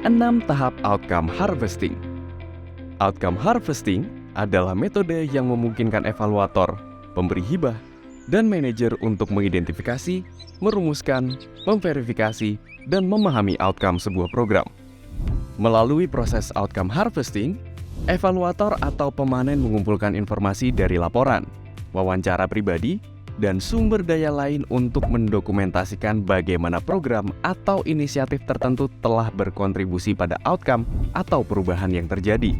6 tahap outcome harvesting. Outcome harvesting adalah metode yang memungkinkan evaluator, pemberi hibah, dan manajer untuk mengidentifikasi, merumuskan, memverifikasi, dan memahami outcome sebuah program. Melalui proses outcome harvesting, evaluator atau pemanen mengumpulkan informasi dari laporan, wawancara pribadi, dan sumber daya lain untuk mendokumentasikan bagaimana program atau inisiatif tertentu telah berkontribusi pada outcome atau perubahan yang terjadi.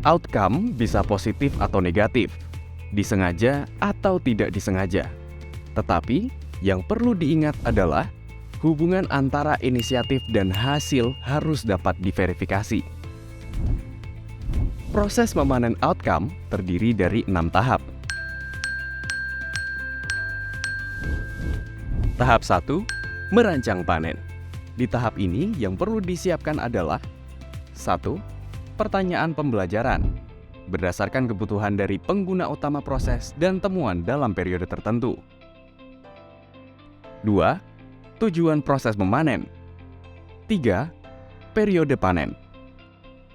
Outcome bisa positif atau negatif, disengaja atau tidak disengaja. Tetapi, yang perlu diingat adalah hubungan antara inisiatif dan hasil harus dapat diverifikasi. Proses memanen outcome terdiri dari 6 tahap. Tahap 1, merancang panen. Di tahap ini yang perlu disiapkan adalah 1. Pertanyaan pembelajaran berdasarkan kebutuhan dari pengguna utama proses dan temuan dalam periode tertentu. 2. Tujuan proses memanen. 3. Periode panen.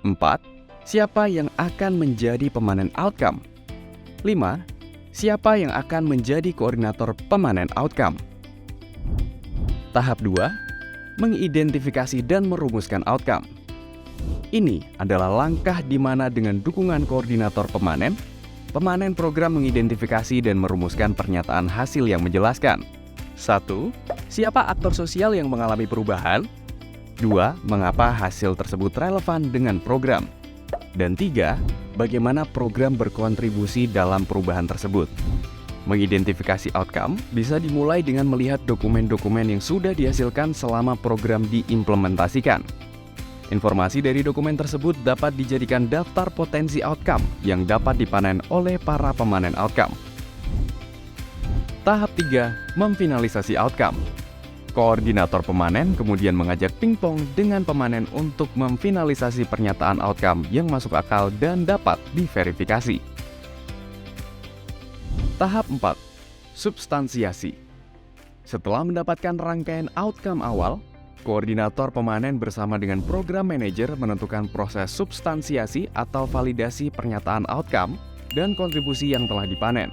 4. Siapa yang akan menjadi pemanen outcome. 5. Siapa yang akan menjadi koordinator pemanen outcome. Tahap 2, mengidentifikasi dan merumuskan outcome. Ini adalah langkah di mana dengan dukungan koordinator pemanen program mengidentifikasi dan merumuskan pernyataan hasil yang menjelaskan. 1. Siapa aktor sosial yang mengalami perubahan? 2. Mengapa hasil tersebut relevan dengan program? Dan 3. Bagaimana program berkontribusi dalam perubahan tersebut? Mengidentifikasi outcome bisa dimulai dengan melihat dokumen-dokumen yang sudah dihasilkan selama program diimplementasikan. Informasi dari dokumen tersebut dapat dijadikan daftar potensi outcome yang dapat dipanen oleh para pemanen outcome. Tahap 3, memfinalisasi outcome. Koordinator pemanen kemudian mengajak pingpong dengan pemanen untuk memfinalisasi pernyataan outcome yang masuk akal dan dapat diverifikasi. Tahap 4, substansiasi. Setelah mendapatkan rangkaian outcome awal, koordinator pemanen bersama dengan program manajer menentukan proses substansiasi atau validasi pernyataan outcome dan kontribusi yang telah dipanen.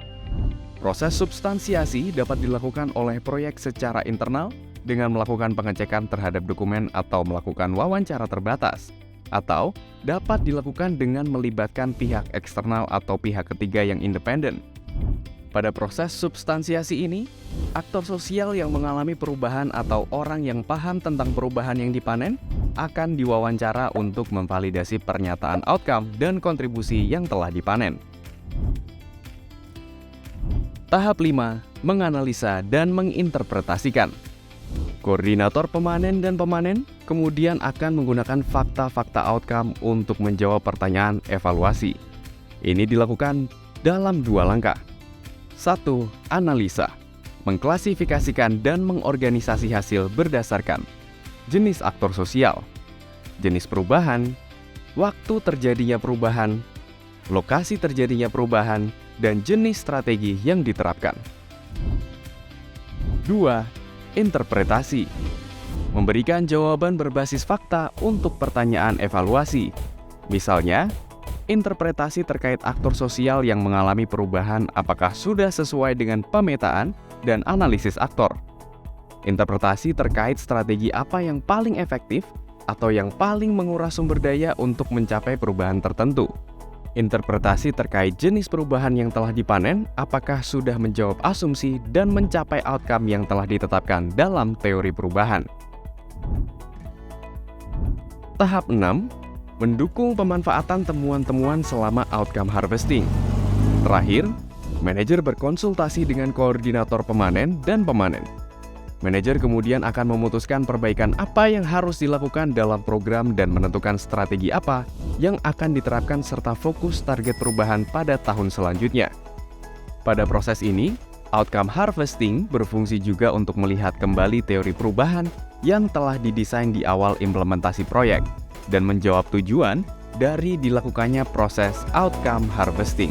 Proses substansiasi dapat dilakukan oleh proyek secara internal dengan melakukan pengecekan terhadap dokumen atau melakukan wawancara terbatas, atau dapat dilakukan dengan melibatkan pihak eksternal atau pihak ketiga yang independen. Pada proses substansiasi ini, aktor sosial yang mengalami perubahan atau orang yang paham tentang perubahan yang dipanen akan diwawancara untuk memvalidasi pernyataan outcome dan kontribusi yang telah dipanen. Tahap 5, menganalisa dan menginterpretasikan. Koordinator pemanen dan pemanen kemudian akan menggunakan fakta-fakta outcome untuk menjawab pertanyaan evaluasi. Ini dilakukan dalam 2 langkah. 1. Analisa. Mengklasifikasikan dan mengorganisasi hasil berdasarkan jenis aktor sosial, jenis perubahan, waktu terjadinya perubahan, lokasi terjadinya perubahan, dan jenis strategi yang diterapkan. 2. Interpretasi. Memberikan jawaban berbasis fakta untuk pertanyaan evaluasi. Misalnya, interpretasi terkait aktor sosial yang mengalami perubahan apakah sudah sesuai dengan pemetaan dan analisis aktor. Interpretasi terkait strategi apa yang paling efektif atau yang paling menguras sumber daya untuk mencapai perubahan tertentu. Interpretasi terkait jenis perubahan yang telah dipanen apakah sudah menjawab asumsi dan mencapai outcome yang telah ditetapkan dalam teori perubahan. Tahap 6, mendukung pemanfaatan temuan-temuan selama outcome harvesting. Terakhir, manajer berkonsultasi dengan koordinator pemanen dan pemanen. Manajer kemudian akan memutuskan perbaikan apa yang harus dilakukan dalam program dan menentukan strategi apa yang akan diterapkan serta fokus target perubahan pada tahun selanjutnya. Pada proses ini, outcome harvesting berfungsi juga untuk melihat kembali teori perubahan yang telah didesain di awal implementasi proyek dan menjawab tujuan dari dilakukannya proses outcome harvesting.